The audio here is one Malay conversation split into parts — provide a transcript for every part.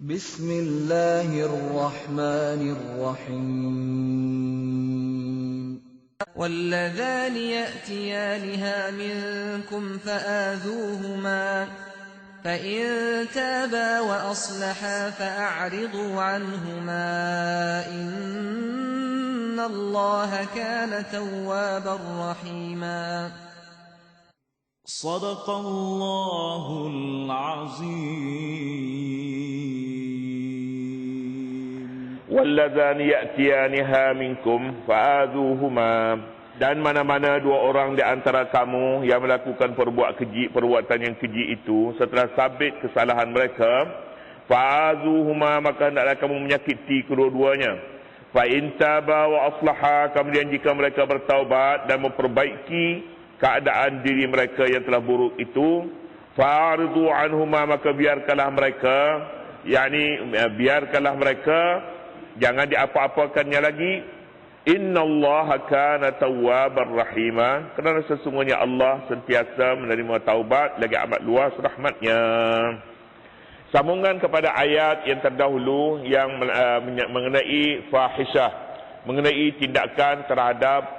Bismillahirrahmanirrahim. واللذان يأتيانها منكم فآذوهما فإن تابا وأصلحا فأعرضوا عنهما إن الله كان توابا رحيما. صدق الله العظيم. وَاللَّذَانِ يَأْتِيَانِهَا مِنْكُمْ فَآذُوهُمَا. Dan mana-mana dua orang di antara kamu yang melakukan perbuatan yang keji itu, setelah sabit kesalahan mereka, fa'azuhuma, maka hendaklah kamu menyakiti kedua-duanya. Fa'in taba wa aslaha, kemudian jika mereka bertaubat dan memperbaiki keadaan diri mereka yang telah buruk itu, fa'aridu anhuma, maka biarkanlah mereka, jangan diapa-apakannya lagi. Innallaha kana tawwabar rahima, kerana sesungguhnya Allah sentiasa menerima taubat lagi amat luas rahmatnya. Sambungan kepada ayat yang terdahulu yang mengenai fahisyah, mengenai tindakan terhadap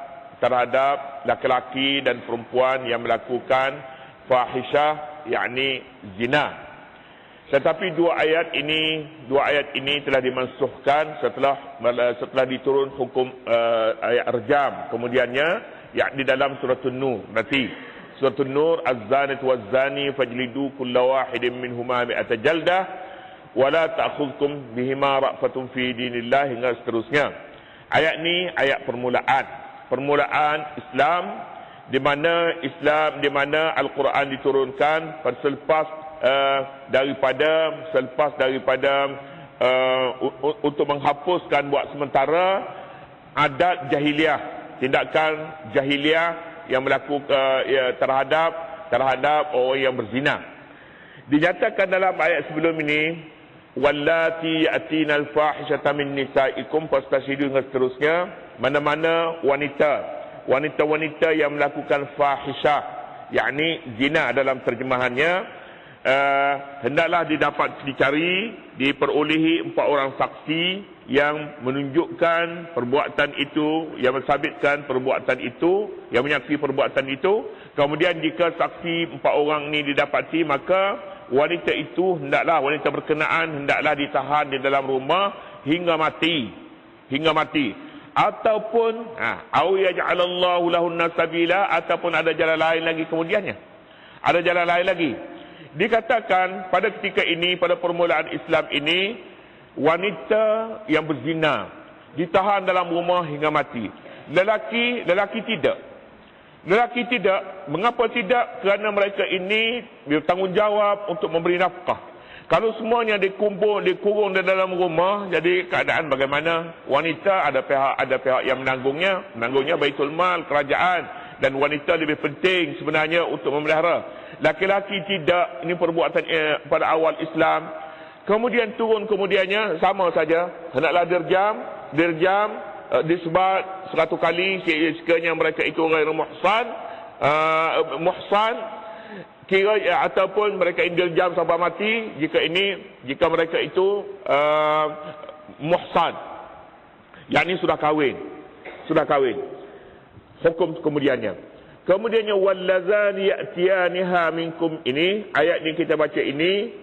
laki-laki dan perempuan yang melakukan fahisyah, yakni zina. Tetapi dua ayat ini telah dimansuhkan setelah diturun hukum ayat rejam. Kemudiannya yakni dalam surah An-Nur. Nanti surah An-Nur, az-zanatu waz-zani fajlidu kulla wahidin minhuma mi'ata jaldah wa la ta'khudhukum bihima ra'fatun fi dinillah, hingga seterusnya. Ayat ini ayat permulaan Islam, di mana Al-Quran diturunkan selepas daripada untuk menghapuskan buat sementara adat jahiliah, tindakan jahiliah yang melakukan terhadap orang yang berzina. Dinyatakan dalam ayat sebelum ini, wallati ya'tinal fahishata min nisaikum fastashidu, dan seterusnya. Mana-mana wanita yang melakukan fahisyah, yakni zina dalam terjemahannya, hendaklah diperolehi 4 orang saksi yang menunjukkan perbuatan itu, yang mensabitkan perbuatan itu, yang menyakiti perbuatan itu. Kemudian jika saksi 4 orang ini didapati, maka wanita berkenaan hendaklah ditahan di dalam rumah hingga mati. Ataupun au yaj'alallahu lahunna sabila, ataupun ada jalan lain lagi kemudiannya. Ada jalan lain lagi. Dikatakan pada ketika ini, pada permulaan Islam ini, wanita yang berzina ditahan dalam rumah hingga mati. Lelaki tidak. Mengapa tidak? Kerana mereka ini bertanggungjawab untuk memberi nafkah. Kalau semuanya dikurung di dalam rumah, jadi keadaan bagaimana? Wanita ada pihak yang menanggungnya Baitul Mal, kerajaan. Dan wanita lebih penting sebenarnya untuk memelihara. Laki-laki tidak. Ini perbuatan pada awal Islam. Kemudian turun kemudiannya sama saja. Hendaklah dirjam, disebat 100 kali sekiranya mereka itu ghairu muhsan, ataupun mereka ini dirjam sampai mati jika mereka itu muhsan, yakni sudah kahwin. Hukum kemudiannya wallazani ya'tiyaniha minkum, ini ayat yang kita baca ini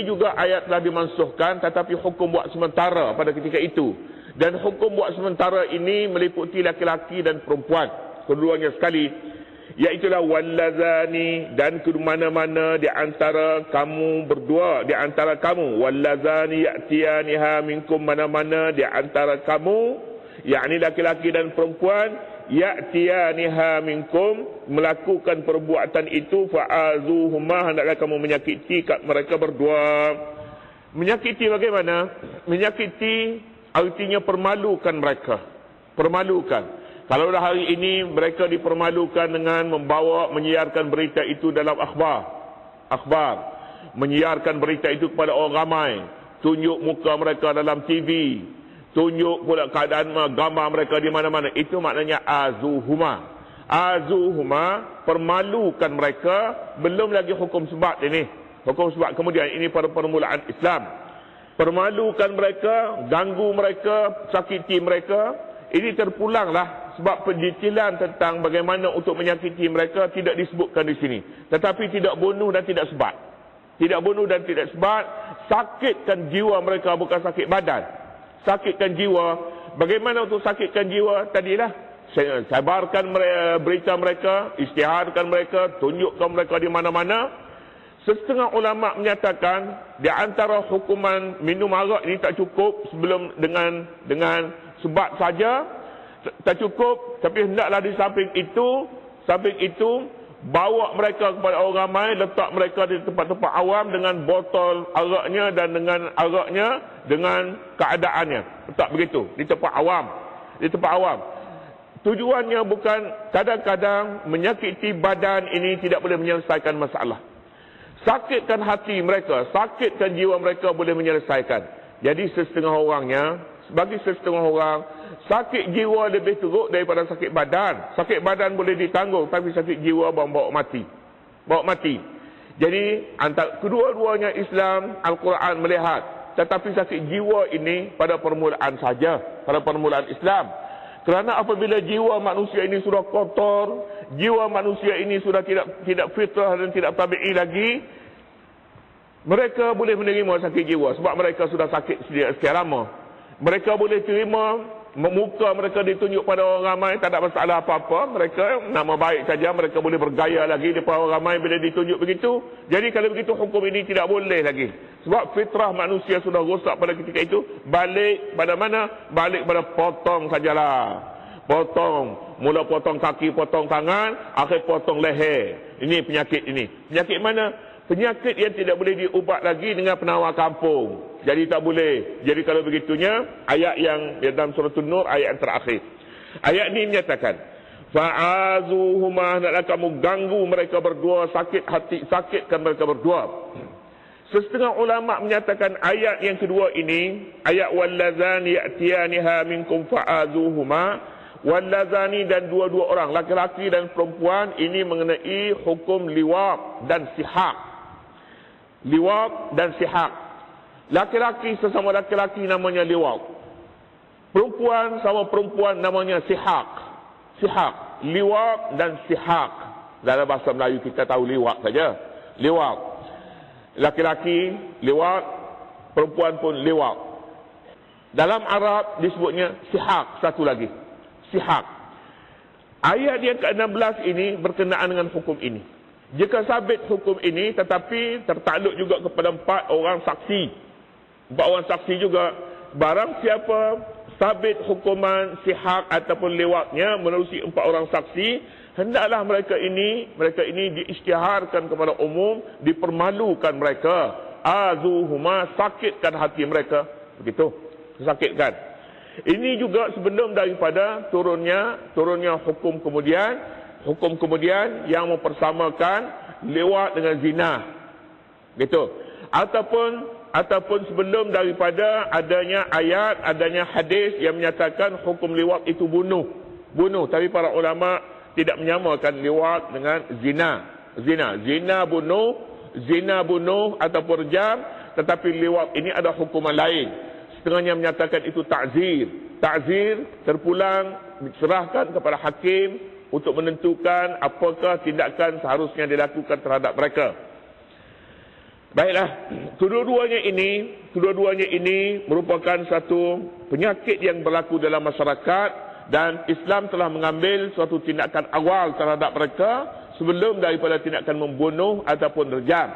juga ayat telah dimansuhkan, tetapi hukum buat sementara pada ketika itu. Dan hukum buat sementara ini meliputi laki-laki dan perempuan, keduanya sekali. Iaitulah wallazani, dan ke mana-mana di antara kamu berdua, di antara kamu, wallazani ya'tiyaniha minkum, mana-mana di antara kamu, yakni laki-laki dan perempuan, ya'tiyaniha minkum, melakukan perbuatan itu, fa'azuhuma, hendaklah kamu menyakiti mereka berdua. Menyakiti bagaimana? Menyakiti artinya permalukan mereka. Kalau dah hari ini mereka dipermalukan dengan menyiarkan berita itu dalam akhbar, menyiarkan berita itu kepada orang ramai, tunjuk muka mereka dalam TV, tunjuk pula keadaan gambar mereka di mana-mana. Itu maknanya azuhuma, permalukan mereka. Belum lagi hukum sebat ini. Hukum sebat kemudian, ini pada permulaan Islam. permalukan mereka, ganggu mereka, sakiti mereka. Ini terpulanglah sebab pendetilan tentang bagaimana untuk menyakiti mereka tidak disebutkan di sini. Tetapi tidak bunuh dan tidak sebat. Tidak bunuh dan tidak sebat, sakitkan jiwa mereka, bukan sakit badan. Sakitkan jiwa. Bagaimana untuk sakitkan jiwa? Tadilah sabarkan berita mereka, isytiharkan mereka, tunjukkan mereka di mana-mana. Setengah ulama menyatakan di antara hukuman minum arak ini tak cukup sebelum dengan sebat saja, tak cukup, tapi hendaklah di samping itu bawa mereka kepada orang ramai, letak mereka di tempat-tempat awam dengan botol araknya dan dengan araknya dengan keadaannya. Letak begitu di tempat awam. Tujuannya bukan, kadang-kadang menyakiti badan ini tidak boleh menyelesaikan masalah. Sakitkan hati mereka, sakitkan jiwa mereka boleh menyelesaikan. Jadi bagi setengah orang, sakit jiwa lebih teruk daripada sakit badan. Sakit badan boleh ditanggung, tapi sakit jiwa bawa mati. Jadi antara kedua-duanya Islam, Al-Quran melihat. Tetapi sakit jiwa ini pada permulaan saja, pada permulaan Islam. Kerana apabila jiwa manusia ini sudah kotor, jiwa manusia ini sudah tidak fitrah dan tidak tabi'i lagi, mereka boleh menerima sakit jiwa sebab mereka sudah sakit sekian lama. Mereka boleh terima muka mereka ditunjuk pada orang ramai, tak ada masalah apa-apa. Mereka nama baik saja, mereka boleh bergaya lagi depan orang ramai bila ditunjuk begitu. Jadi kalau begitu hukum ini tidak boleh lagi. Sebab fitrah manusia sudah rosak pada ketika itu. Balik pada mana? Balik pada potong sajalah. Potong. Mula potong kaki, potong tangan, akhir potong leher. Ini penyakit ini. Penyakit mana? Penyakit yang tidak boleh diubat lagi dengan penawar kampung. Jadi tak boleh. Jadi kalau begitunya, ayat yang dalam surah An-Nur, ayat yang terakhir. Ayat ini menyatakan, fa'azuhuma, hendaklah kamu ganggu mereka berdua, sakitkan mereka berdua. Setengah ulama menyatakan ayat yang kedua ini, ayat wallazani ya'tiyaniha minkum fa'azuhuma, wallazani dan dua-dua orang, laki-laki dan perempuan, ini mengenai hukum liwat dan sihak. Liwat dan sihak. Laki-laki sesama laki-laki namanya liwat. Perempuan sama perempuan namanya sihak. Sihak. Liwat dan sihak. Dalam bahasa Melayu kita tahu liwat saja. Liwat. Laki-laki liwat, perempuan pun liwat. Dalam Arab disebutnya sihak, satu lagi. Sihak. Ayat yang ke-16 ini berkenaan dengan hukum ini. Jika sabit hukum ini, tetapi tertakluk juga kepada 4 orang saksi. 4 orang saksi juga. Barang siapa sabit hukuman sihak ataupun lewatnya menerusi 4 orang saksi, hendaklah mereka ini diisytiharkan kepada umum, dipermalukan mereka. Azuhuma, sakitkan hati mereka. Begitu, sakitkan. Ini juga sebelum daripada turunnya hukum kemudian yang mempersamakan lewat dengan zina. Gitu. Ataupun sebelum daripada adanya ayat, adanya hadis yang menyatakan hukum liwat itu bunuh. Tapi para ulama tidak menyamakan liwat dengan zina. Zina bunuh ataupun rejam, tetapi liwat ini ada hukuman lain. Setengahnya menyatakan itu ta'zir terpulang diserahkan kepada hakim untuk menentukan apakah tindakan seharusnya dilakukan terhadap mereka. Baiklah, kedua-duanya ini merupakan satu penyakit yang berlaku dalam masyarakat, dan Islam telah mengambil suatu tindakan awal terhadap mereka sebelum daripada tindakan membunuh ataupun rejam.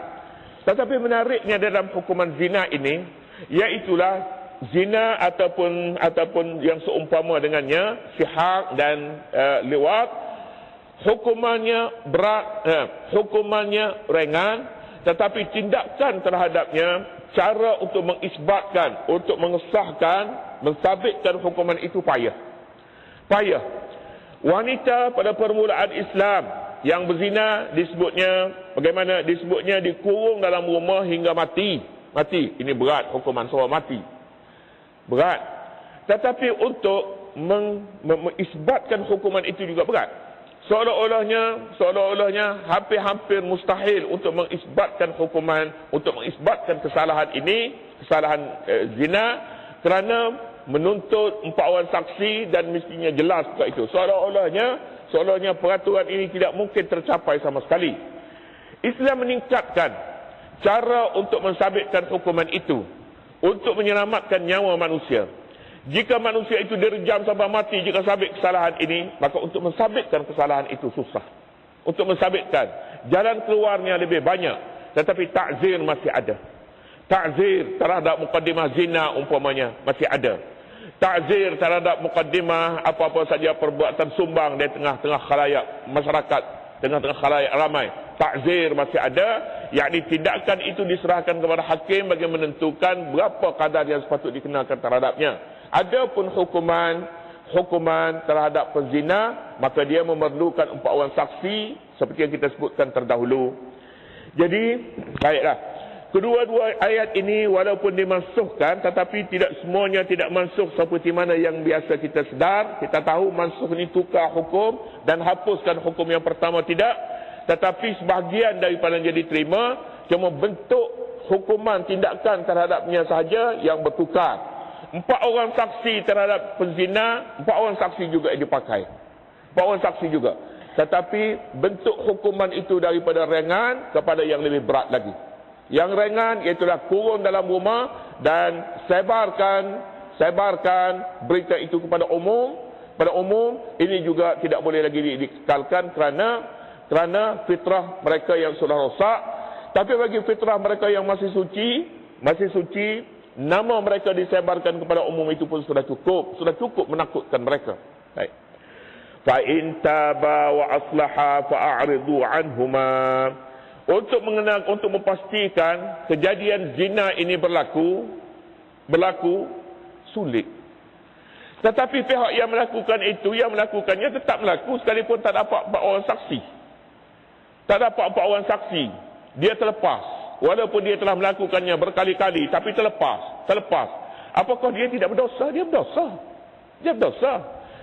Tetapi menariknya dalam hukuman zina ini, iaitulah zina ataupun yang seumpama dengannya, sihak dan liwat, hukumannya berat, hukumannya ringan, tetapi tindakan terhadapnya, cara untuk mengisbatkan, untuk mengesahkan, mensabitkan hukuman itu payah. Wanita pada permulaan Islam yang berzina disebutnya dikurung dalam rumah hingga mati. Ini berat hukuman, seorang mati. Berat. Tetapi untuk mengisbatkan hukuman itu juga berat. seolah-olahnya hampir-hampir mustahil untuk mengisbatkan hukuman, untuk mengisbatkan kesalahan ini, kesalahan zina, kerana menuntut 4 orang saksi dan mestinya jelas juga itu. Seolah-olahnya peraturan ini tidak mungkin tercapai sama sekali. Islam meningkatkan cara untuk mensabitkan hukuman itu, untuk menyelamatkan nyawa manusia. Jika manusia itu direjam sampai mati jika sabit kesalahan ini, maka untuk mensabitkan kesalahan itu susah. Untuk mensabitkan, jalan keluarnya lebih banyak, tetapi takzir masih ada. Takzir terhadap mukaddimah zina umpamanya masih ada. Takzir terhadap mukaddimah apa-apa saja perbuatan sumbang di tengah-tengah khalayak masyarakat, tengah-tengah khalayak ramai. Takzir masih ada, yakni tindakan itu diserahkan kepada hakim bagi menentukan berapa kadar yang sepatut dikenakan terhadapnya. Adapun hukuman terhadap penzina, maka dia memerlukan 4 orang saksi seperti yang kita sebutkan terdahulu. Jadi, baiklah. Kedua-dua ayat ini walaupun dimansuhkan, tetapi tidak semuanya tidak mansuh seperti mana yang biasa kita sedar. Kita tahu mansuh ini tukar hukum dan hapuskan hukum yang pertama tidak. Tetapi sebahagian daripada yang diterima cuma bentuk hukuman tindakan terhadapnya sahaja yang bertukar. 4 orang saksi terhadap penzina, 4 orang saksi juga yang dipakai. 4 orang saksi juga. Tetapi bentuk hukuman itu daripada ringan kepada yang lebih berat lagi. Yang ringan iaitulah kurun dalam rumah dan sebarkan berita itu kepada umum. Pada umum ini juga tidak boleh lagi dikekalkan kerana fitrah mereka yang sudah rosak. Tapi bagi fitrah mereka yang masih suci, nama mereka disebarkan kepada umum itu pun sudah cukup menakutkan mereka. Baik. Fa in taba wa aslaha fa a'ridu anhuma. Untuk memastikan kejadian zina ini berlaku sulit. Tetapi pihak yang melakukannya tetap melaku sekalipun tak dapat 4 orang saksi. Tak dapat 4 orang saksi, dia terlepas. Walaupun dia telah melakukannya berkali-kali, tapi terlepas. Apakah dia tidak berdosa? Dia berdosa.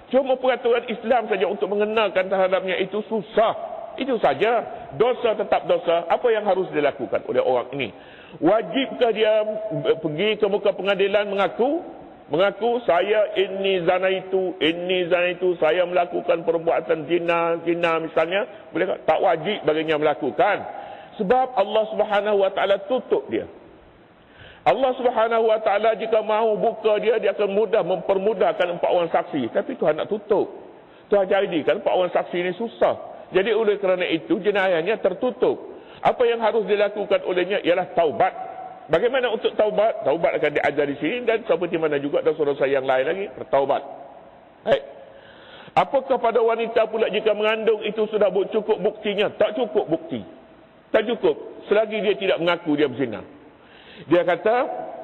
Cuma peraturan Islam saja untuk mengenakan terhadapnya itu susah. Itu saja. Dosa tetap dosa. Apa yang harus dilakukan oleh orang ini? Wajibkah dia pergi ke muka pengadilan mengaku saya ini zina itu, saya melakukan perbuatan zina misalnya? Boleh tak? Wajib baginya melakukan. Sebab Allah Subhanahu Wa Taala tutup dia. Allah Subhanahu Wa Taala jika mahu buka dia akan mempermudahkan 4 orang saksi. Tapi Tuhan nak tutup. Tuhan jadikan 4 orang saksi ini susah. Jadi oleh kerana itu jenayahnya tertutup. Apa yang harus dilakukan olehnya ialah taubat. Bagaimana untuk taubat? Taubat akan diajar di sini dan seperti mana juga dosa-dosa yang lain lagi bertaubat. Baik. Apakah pada wanita pula jika mengandung itu sudah cukup buktinya? Tak cukup bukti. Tak cukup selagi dia tidak mengaku dia berzina. Dia kata,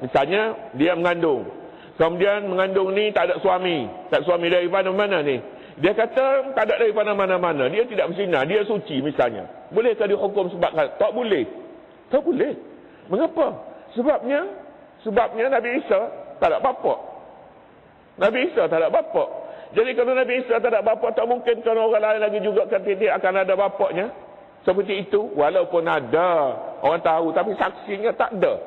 misalnya dia mengandung. Kemudian mengandung ni tak ada suami. Tak suami dari mana-mana ni. Dia kata tak ada daripada mana-mana. Dia tidak berzina, dia suci misalnya. Bolehkah dihukum sebab tak boleh? Tak boleh. Mengapa? Sebabnya Nabi Isa tak ada bapa. Nabi Isa tak ada bapa. Jadi kalau Nabi Isa tak ada bapa, tak mungkin kalau orang lain lagi juga kata dia akan ada bapaknya. Seperti itu, walaupun ada orang tahu, tapi saksinya tak ada.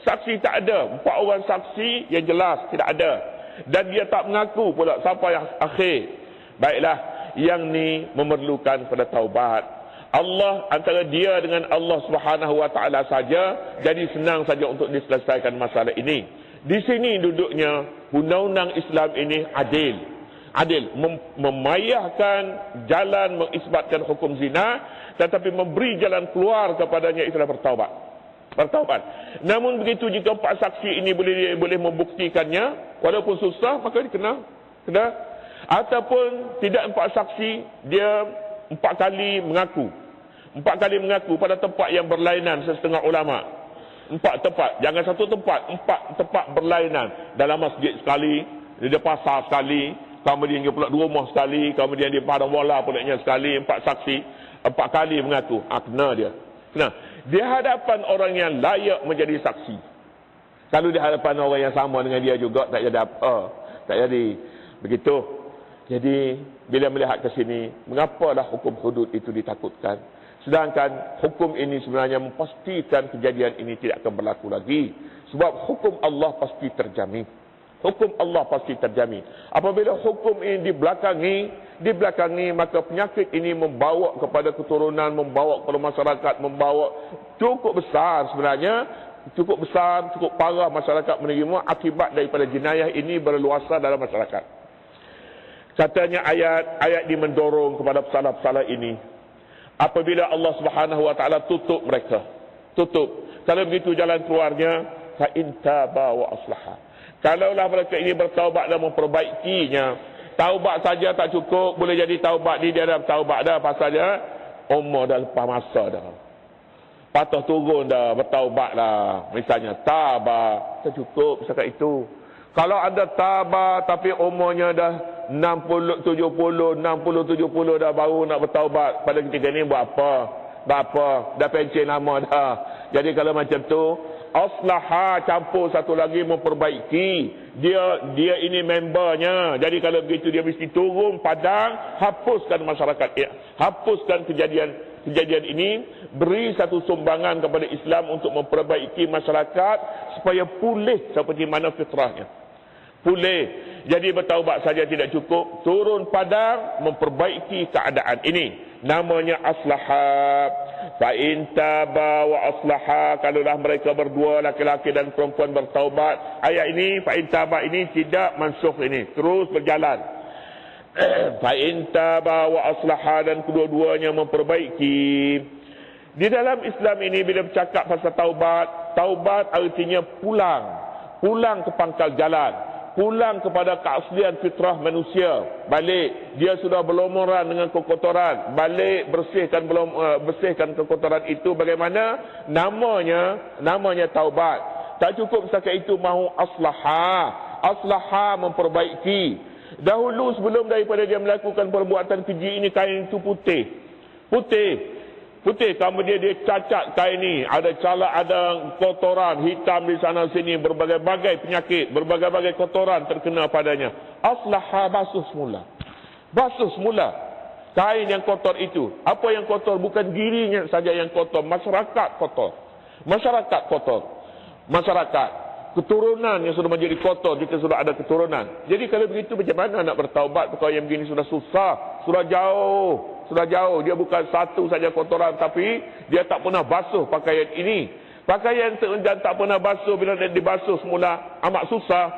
Saksi tak ada. 4 orang saksi yang jelas tidak ada. Dan dia tak mengaku pula sampai akhir. Baiklah, yang ni memerlukan pada taubat. Allah antara dia dengan Allah Subhanahu Wa Taala saja, jadi senang saja untuk diselesaikan masalah ini. Di sini duduknya undang-undang Islam ini adil, memayahkan jalan mengisbatkan hukum zina, tetapi memberi jalan keluar kepadanya itulah bertaubat. Namun begitu jika 4 saksi ini boleh membuktikannya, walaupun susah, maka dia kena. Ataupun tidak 4 saksi, dia 4 kali mengaku. 4 kali mengaku pada tempat yang berlainan setengah ulama. 4 tempat, jangan satu tempat, 4 tempat berlainan. Dalam masjid sekali, di pasar sekali, kemudian dia pula di rumah sekali, kemudian di padang bola pula sekali, 4 saksi, 4 kali mengaku. Kena dia. Kena. Di hadapan orang yang layak menjadi saksi. Kalau di hadapan orang yang sama dengan dia juga tak jadi apa. Tak jadi. Begitu. Jadi bila melihat ke sini, mengapalah hukum hudud itu ditakutkan? Sedangkan hukum ini sebenarnya memastikan kejadian ini tidak akan berlaku lagi. Sebab hukum Allah pasti terjamin. Hukum Allah pasti terjamin. Apabila hukum ini dibelakangi, maka penyakit ini membawa kepada keturunan, membawa kepada masyarakat, membawa cukup besar sebenarnya, cukup besar, cukup parah masyarakat menerima akibat daripada jenayah ini berluasa dalam masyarakat. Katanya ayat ini mendorong kepada pesalah-pesalah ini. Apabila Allah Subhanahu wa taala tutup mereka, tutup. Kalau begitu jalan keluarnya, fa in taba wa aslaha. Kalaulah mereka ini bertaubat dan memperbaikinya, taubat saja tak cukup, boleh jadi taubat di dalam taubat dah, pasalnya umur dah lepas masa dah. Patah turun dah, bertaubat lah. Misalnya tabah, tak cukup setakat itu. Kalau ada tabah tapi umurnya dah 60, 70 dah baru nak bertaubat, pada ketika ni buat apa? Dah pencen lama dah. Jadi kalau macam tu, aslaha campur satu lagi memperbaiki. Dia ini membernya. Jadi kalau begitu dia mesti turun padang, hapuskan masyarakat, hapuskan kejadian ini, beri satu sumbangan kepada Islam untuk memperbaiki masyarakat supaya pulih seperti mana fitrahnya. Pulih. Jadi bertaubat saja tidak cukup, turun padang memperbaiki keadaan ini. Namanya aslaha. Fa in taba wa aslaha, kalaulah mereka berdua laki-laki dan perempuan bertaubat. Ayat ini fa in taba ini tidak mansukh, ini terus berjalan. Fa in taba wa aslaha, dan kedua-duanya memperbaiki. Di dalam Islam ini bila bercakap pasal taubat artinya pulang ke pangkal jalan. Pulang kepada keaslian fitrah manusia. Balik, dia sudah berlumuran dengan kekotoran, balik bersihkan kekotoran itu. Bagaimana? Namanya taubat. Tak cukup setakat itu, mahu aslaha memperbaiki. Dahulu sebelum daripada dia melakukan perbuatan keji ini, kain itu putih, kemudian dia cacat kain ni, ada calak, ada kotoran hitam di sana sini, berbagai-bagai penyakit, berbagai-bagai kotoran terkena padanya. Aslaha, basuh semula kain yang kotor itu. Apa yang kotor? Bukan dirinya saja yang kotor, masyarakat keturunan yang sudah menjadi kotor jika sudah ada keturunan. Jadi kalau begitu macam mana nak bertaubat? Perkara yang begini sudah susah, sudah jauh. Dia bukan satu saja kotoran, tapi dia tak pernah basuh pakaian ini. Pakaian dan tak pernah basuh, bila dia dibasuh semula amat susah.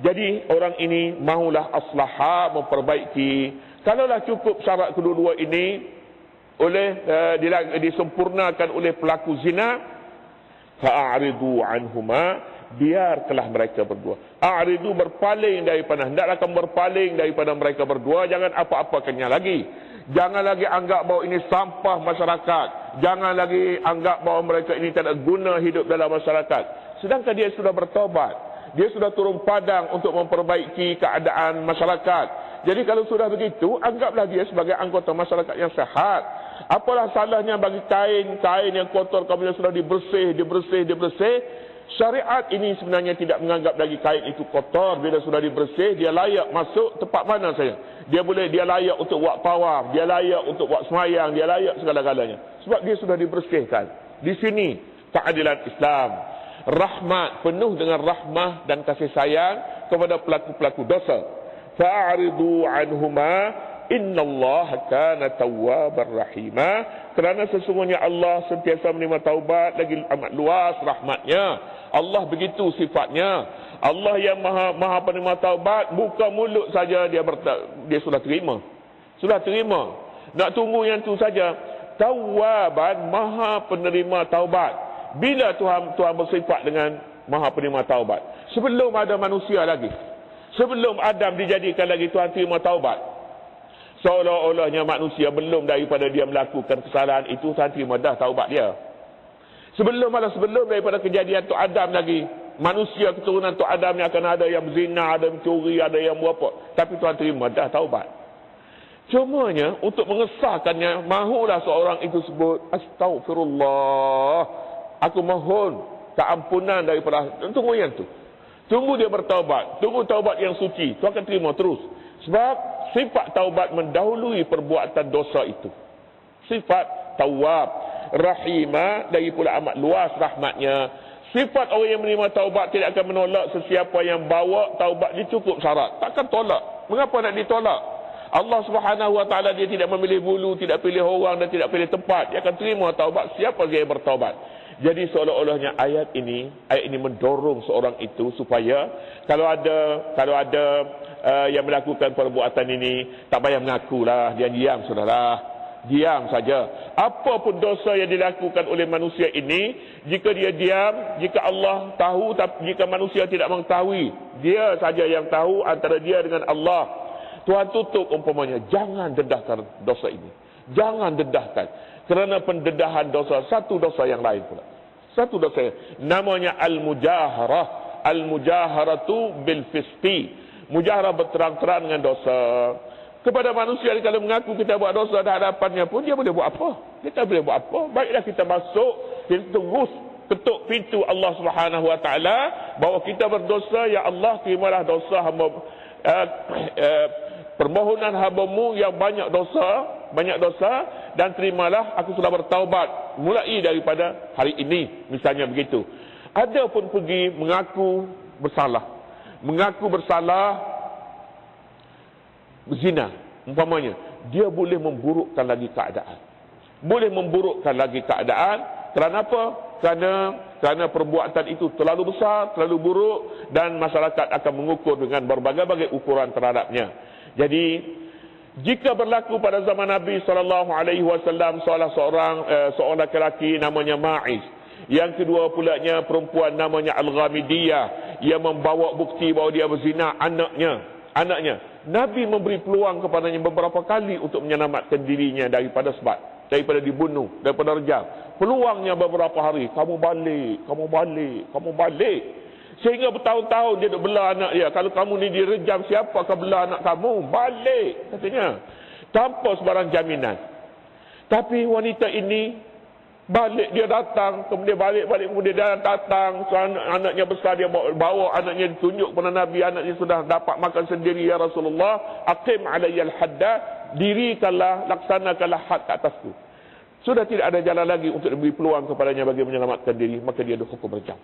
Jadi orang ini mahulah aslaha memperbaiki. Kalaulah cukup syarat kedua-dua ini disempurnakan oleh pelaku zina, fa'aridu anhuma, biarkanlah mereka berdua. A'ridu, berpaling daripada, hendaklah kamu berpaling daripada mereka berdua, jangan apa-apakannya lagi. Jangan lagi anggap bahawa ini sampah masyarakat. Jangan lagi anggap bahawa mereka ini tak ada guna hidup dalam masyarakat. Sedangkan dia sudah bertobat, dia sudah turun padang untuk memperbaiki keadaan masyarakat. Jadi kalau sudah begitu, anggaplah dia sebagai anggota masyarakat yang sehat. Apalah salahnya bagi kain yang kotor, kemudian sudah dibersih. Syariat ini sebenarnya tidak menganggap lagi kain itu kotor. Bila sudah dibersih, dia layak masuk tempat mana saja. Dia layak untuk buat tawaf, dia layak untuk buat semayang, dia layak segala-galanya. Sebab dia sudah dibersihkan. Di sini keadilan Islam, rahmat, penuh dengan rahmah dan kasih sayang kepada pelaku-pelaku dosa. Fa'aridu anhuma, innallaha kana tawwabar rahima. Kerana sesungguhnya Allah sentiasa menerima taubat, lagi amat luas rahmatnya. Allah begitu sifatnya. Allah yang maha penerima taubat, buka mulut saja dia sudah terima. Nak tunggu yang tu saja. Tawwaban, maha penerima taubat. Bila Tuhan bersifat dengan maha penerima taubat? Sebelum ada manusia lagi. Sebelum Adam dijadikan lagi, Tuhan terima taubat. Seolah-olahnya manusia belum daripada dia melakukan kesalahan itu, Tuhan terima dah taubat dia. Sebelum daripada kejadian Tok Adam lagi, manusia keturunan Tok Adam ni akan ada yang berzina, ada yang mencuri, ada yang buat apa. Tapi Tuhan terima dah taubat. Cumanya untuk mengesahkannya, mahulah seorang itu sebut astaghfirullah, aku mohon keampunan daripada. Tunggu yang tu. Tunggu dia bertaubat. Tunggu taubat yang suci. Tuhan akan terima terus. Sebab sifat taubat mendahului perbuatan dosa itu. Sifat tawab, rahimah, lagi pula amat luas rahmatnya. Sifat orang yang menerima taubat tidak akan menolak sesiapa yang bawa taubat dia cukup syarat. Takkan tolak. Mengapa nak ditolak? Allah Subhanahu wa taala dia tidak memilih bulu, tidak pilih orang dan tidak pilih tempat. Dia akan terima taubat siapa yang bertaubat. Jadi seolah-olahnya ayat ini mendorong seorang itu supaya kalau ada yang melakukan perbuatan ini, tak payah mengakulah, dia diam sudahlah. Diam saja. Apapun dosa yang dilakukan oleh manusia ini, jika dia diam, jika Allah tahu, tapi jika manusia tidak mengetahui, dia saja yang tahu antara dia dengan Allah. Tuhan tutup umpamanya, jangan dedahkan dosa ini. Jangan dedahkan. Kerana pendedahan dosa, satu dosa yang lain pula. Satu dosa yang namanya al-mujaharah. Al-mujaharatu bil fisqi. Mujaharah berterang-terang dengan dosa. Kepada manusia kalau mengaku kita buat dosa di hadapannya pun dia boleh buat apa? Kita boleh buat apa? Baiklah kita masuk, kita terus ketuk pintu Allah Subhanahu wa taala bahawa kita berdosa, ya Allah terimalah dosa hamba, permohonan hamba-Mu yang banyak dosa dan terimalah aku sudah bertaubat mulai daripada hari ini, misalnya begitu. Ada pun pergi mengaku bersalah berzina umpamanya, dia boleh memburukkan lagi keadaan. Kerana apa? Kerana perbuatan itu terlalu besar, terlalu buruk dan masyarakat akan mengukur dengan berbagai-bagai ukuran terhadapnya. Jadi jika berlaku pada zaman Nabi SAW seorang lelaki namanya Ma'iz, yang kedua pulanya perempuan namanya Al-Ghamidiyah yang membawa bukti bahawa dia berzina anaknya. Nabi memberi peluang kepadanya beberapa kali untuk menyelamatkan dirinya daripada dibunuh, daripada rejam. Peluangnya beberapa hari, kamu balik. Sehingga bertahun-tahun dia duk bela anak dia. Kalau kamu ni direjam, siapa akan bela anak kamu? Balik, katanya. Tanpa sebarang jaminan. Tapi wanita ini balik, dia datang, kemudian kemudian dia datang, anaknya besar, dia bawa anaknya, ditunjuk kepada Nabi, anaknya sudah dapat makan sendiri, ya Rasulullah, aqim alayyal hadda, dirikanlah, laksanakanlah had ke atasku. Sudah tidak ada jalan lagi untuk diberi peluang kepadanya bagi menyelamatkan diri, maka dia dihukum rejam.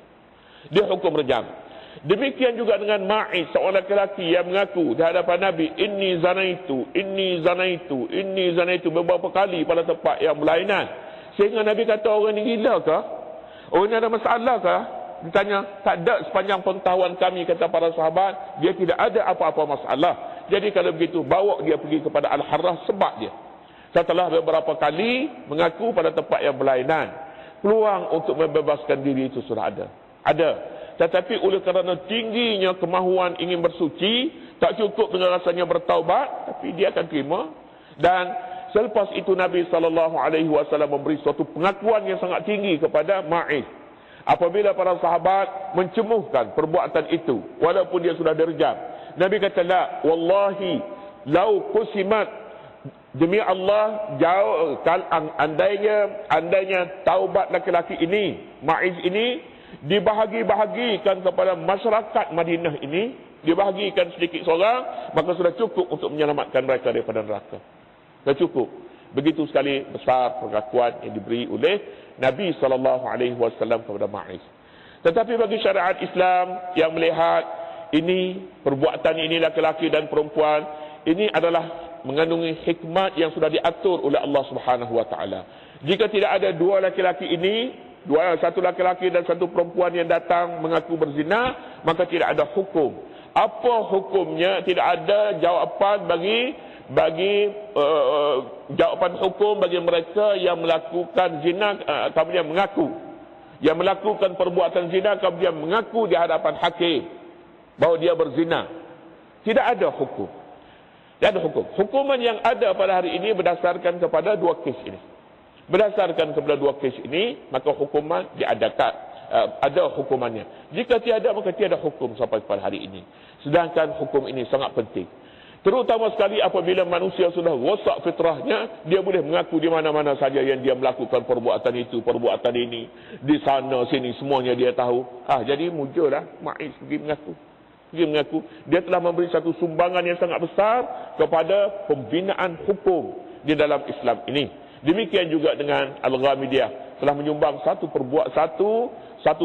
Demikian juga dengan Ma'iz, seorang lelaki yang mengaku di hadapan Nabi, inni zanaitu beberapa kali pada tempat yang berlainan. Sehingga Nabi kata, orang ni gila ke? Orang ni ada masalah ke? Ditanya, tak ada, sepanjang pengetahuan kami, kata para sahabat, dia tidak ada apa-apa masalah. Jadi kalau begitu, bawa dia pergi kepada Al-Harrah sebab dia. Setelah beberapa kali mengaku pada tempat yang berlainan, peluang untuk membebaskan diri itu sudah ada. Tetapi oleh kerana tingginya kemahuan ingin bersuci, tak cukup dengan rasanya bertaubat, tapi dia akan terima. Dan selepas itu Nabi SAW memberi suatu pengakuan yang sangat tinggi kepada Ma'iz. Apabila para sahabat mencemuhkan perbuatan itu, walaupun dia sudah direjam, Nabi kata, la, wallahi, lau qusimat, demi Allah, jauh, andainya taubat laki-laki ini, Ma'iz ini, dibahagi-bahagikan kepada masyarakat Madinah ini, dibahagikan sedikit seorang, maka sudah cukup untuk menyelamatkan mereka daripada neraka. Dah cukup. Begitu sekali besar pengakuan yang diberi oleh Nabi SAW kepada Ma'iz. Tetapi bagi syariat Islam yang melihat ini, perbuatan ini laki-laki dan perempuan, ini adalah mengandungi hikmat yang sudah diatur oleh Allah Subhanahu wa taala. Jika tidak ada dua laki-laki ini, satu laki-laki dan satu perempuan yang datang mengaku berzina, maka tidak ada hukum. Apa hukumnya? Tidak ada jawapan bagi jawapan hukum bagi mereka yang melakukan zina kemudian mengaku, yang melakukan perbuatan zina kemudian mengaku di hadapan hakim bahawa dia berzina. Tidak ada hukum. Hukuman yang ada pada hari ini berdasarkan kepada dua kes ini. Maka hukuman diadakan, ada hukumannya. Jika tiada, maka tiada hukum sampai pada hari ini. Sedangkan hukum ini sangat penting. Terutama sekali apabila manusia sudah rosak fitrahnya, dia boleh mengaku di mana-mana saja yang dia melakukan perbuatan itu, perbuatan ini, di sana sini semuanya dia tahu. Jadi mujurlah Ma'iz pergi mengaku. Dia mengaku dia telah memberi satu sumbangan yang sangat besar kepada pembinaan hukum di dalam Islam ini. Demikian juga dengan Al-Ghamidiyah telah menyumbang satu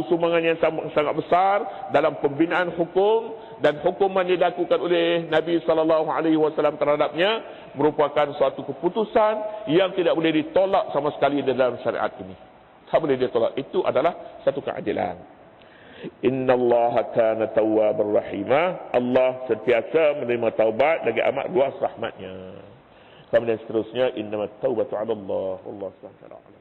sumbangan yang sangat besar dalam pembinaan hukum, dan hukuman yang dilakukan oleh Nabi SAW terhadapnya merupakan suatu keputusan yang tidak boleh ditolak sama sekali dalam syariat ini. Tak boleh ditolak. Itu adalah satu keadilan. Innallaha kana tawwabar rahimah. Allah sentiasa menerima taubat lagi amat luas rahmatnya. Kemudian seterusnya innamat taubatu 'ala Allah. Wallahu subhanahu wa ta'ala.